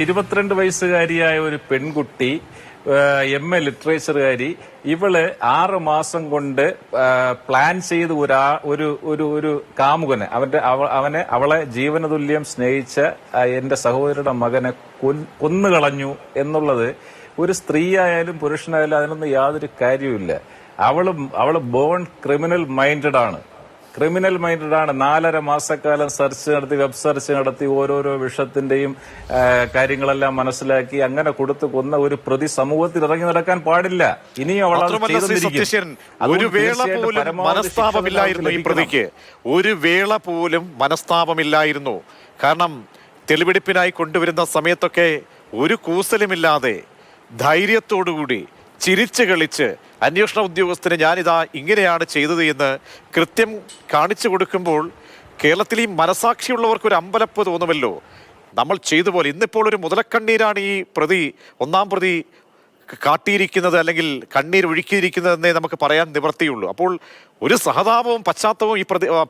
22 വയസ്സുകാരിയായ ഒരു പെൺകുട്ടി MA ലിറ്ററേച്ചറുകാരി ഇവള് 6 മാസം കൊണ്ട് പ്ലാൻ ചെയ്ത് ഒരു കാമുകനെ അവളെ ജീവനതുല്യം സ്നേഹിച്ച എന്റെ സഹോദരിയുടെ മകനെ കൊന്നുകളഞ്ഞു എന്നുള്ളത് ഒരു സ്ത്രീയായാലും പുരുഷനായാലും അതിനൊന്നും യാതൊരു കാര്യവുമില്ല. അവള് ബോൺ ക്രിമിനൽ മൈൻഡഡ് ആണ്. 4.5 മാസക്കാലം സെർച്ച് നടത്തി, വെബ് സെർച്ച് നടത്തി, ഓരോരോ വിഷയത്തിന്റെയും കാര്യങ്ങളെല്ലാം മനസ്സിലാക്കി അങ്ങനെ കൊടുത്തു കൊന്ന ഒരു പ്രതി സമൂഹത്തിൽ ഇറങ്ങി നടക്കാൻ പാടില്ല. ഇനിയും ഒരു വേള പോലും മനസ്താപമില്ലായിരുന്നു ഈ പ്രതിക്ക്. ഒരു വേള പോലും മനസ്താപമില്ലായിരുന്നു. കാരണം തെളിവെടുപ്പിനായി കൊണ്ടുവരുന്ന സമയത്തൊക്കെ ഒരു കൂസലുമില്ലാതെ ധൈര്യത്തോടുകൂടി ചിരിച്ചു കളിച്ച് അന്വേഷണ ഉദ്യോഗസ്ഥന് ഞാനിതാ ഇങ്ങനെയാണ് ചെയ്തത് എന്ന് കൃത്യം കാണിച്ചു കൊടുക്കുമ്പോൾ കേരളത്തിൽ ഈ മനസാക്ഷിയുള്ളവർക്ക് ഒരു അമ്പലപ്പ് തോന്നുമല്ലോ. നമ്മൾ ചെയ്തു പോലെ ഇന്നിപ്പോൾ ഒരു മുതലക്കണ്ണീരാണ് ഈ ഒന്നാം പ്രതി കാട്ടിയിരിക്കുന്നത്, അല്ലെങ്കിൽ കണ്ണീർ ഒഴുക്കിയിരിക്കുന്നതെന്നേ നമുക്ക് പറയാൻ നിവൃത്തിയുള്ളൂ. അപ്പോൾ ഒരു സഹതാപവും പശ്ചാത്തലവും ഈ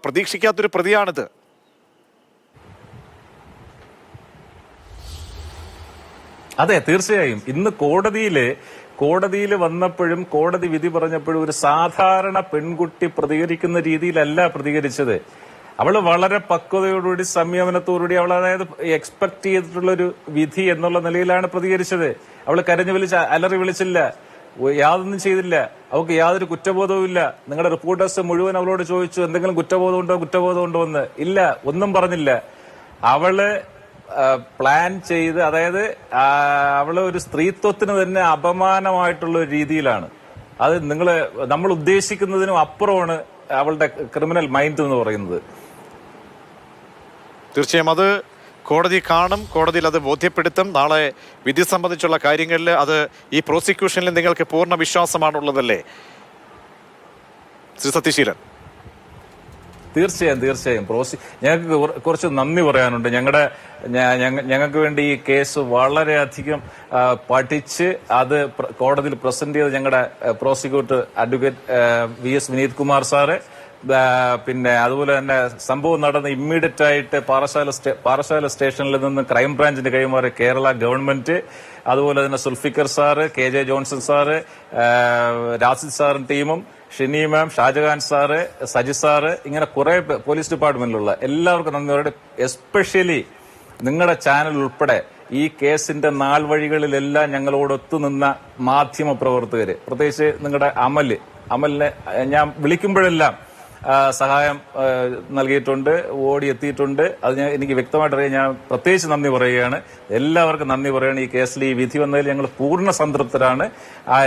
പ്രതീക്ഷിക്കാത്തൊരു പ്രതിയാണിത്. അതെ, തീർച്ചയായും. ഇന്ന് കോടതിയിൽ വന്നപ്പോഴും കോടതി വിധി പറഞ്ഞപ്പോഴും ഒരു സാധാരണ പെൺകുട്ടി പ്രതികരിക്കുന്ന രീതിയിലല്ല പ്രതികരിച്ചത്. അവള് വളരെ പക്വതയോടുകൂടി സംയമനത്തോടുകൂടി അതായത് എക്സ്പെക്ട് ചെയ്തിട്ടുള്ളൊരു വിധി എന്നുള്ള നിലയിലാണ് പ്രതികരിച്ചത്. അവള് കരഞ്ഞു അലറി വിളിച്ചില്ല, യാതൊന്നും ചെയ്തില്ല. അവൾക്ക് യാതൊരു കുറ്റബോധവും ഇല്ല. നിങ്ങളുടെ റിപ്പോർട്ടേഴ്സ് മുഴുവൻ അവളോട് ചോദിച്ചു എന്തെങ്കിലും കുറ്റബോധമുണ്ടോ എന്ന്. ഇല്ല, ഒന്നും പറഞ്ഞില്ല. അവള് പ്ലാൻ ചെയ്ത്, അതായത് അവള് ഒരു സ്ത്രീത്വത്തിന് തന്നെ അപമാനമായിട്ടുള്ള ഒരു രീതിയിലാണ്. അത് നമ്മൾ ഉദ്ദേശിക്കുന്നതിനും അപ്പുറമാണ് അവളുടെ ക്രിമിനൽ മൈൻഡ് എന്ന് പറയുന്നത്. തീർച്ചയായും അത് കോടതി കാണും, കോടതിയിൽ അത് ബോധ്യപ്പെടുത്തും. നാളെ വിധി സംബന്ധിച്ചുള്ള കാര്യങ്ങളിൽ അത് ഈ പ്രോസിക്യൂഷനിൽ നിങ്ങൾക്ക് പൂർണ്ണ വിശ്വാസമാണുള്ളതല്ലേ ശ്രീ സത്യശീലൻ? തീർച്ചയായും ഞങ്ങൾക്ക് കുറച്ച് നന്ദി പറയാനുണ്ട്. ഞങ്ങൾക്ക് വേണ്ടി ഈ കേസ് വളരെയധികം പഠിച്ച് അത് കോടതിയിൽ പ്രസന്റ് ചെയ്ത് ഞങ്ങളുടെ prosecutor advocate VS Vineeth Kumar sir, പിന്നെ അതുപോലെ തന്നെ സംഭവം നടന്ന് ഇമ്മീഡിയറ്റ് ആയിട്ട് പാറശാല സ്റ്റേഷനിൽ നിന്ന് ക്രൈംബ്രാഞ്ചിന് കൈമാറിയ കേരള ഗവൺമെന്റ്, അതുപോലെ തന്നെ Zulfikar sir, KJ Johnson sir, Rasid സാറും ടീമും, Shini ma'am, Shajahan sir, Saji sir, ഇങ്ങനെ കുറെ പോലീസ് ഡിപ്പാർട്ട്മെന്റിലുള്ള എല്ലാവർക്കും നന്ദി പറയട്ടെ. എസ്പെഷ്യലി നിങ്ങളുടെ ചാനൽ ഉൾപ്പെടെ ഈ കേസിന്റെ നാൾ വഴികളിലെല്ലാം ഞങ്ങളോട് ഒത്തുനിന്ന മാധ്യമ പ്രവർത്തകര്, പ്രത്യേകിച്ച് നിങ്ങളുടെ അമലിനെ ഞാൻ വിളിക്കുമ്പോഴെല്ലാം സഹായം നൽകിയിട്ടുണ്ട്, ഓടിയെത്തിയിട്ടുണ്ട്. അത് എനിക്ക് വ്യക്തമായിട്ട് അറിയാം. ഞാൻ പ്രത്യേകിച്ച് നന്ദി പറയുകയാണ്. എല്ലാവർക്കും നന്ദി പറയുകയാണ്. ഈ കേസിൽ ഈ വിധി വന്നതിൽ ഞങ്ങൾ പൂർണ്ണ സംതൃപ്തരാണ്.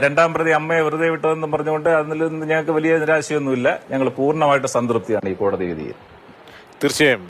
രണ്ടാം പ്രതി അമ്മയെ വെറുതെ വിട്ടതെന്നും പറഞ്ഞുകൊണ്ട് അതിൽ നിന്ന് ഞങ്ങൾക്ക് വലിയ നിരാശയൊന്നുമില്ല. ഞങ്ങൾ പൂർണ്ണമായിട്ട് സംതൃപ്തിയാണ് ഈ കോടതി വിധിയിൽ. തീർച്ചയായും.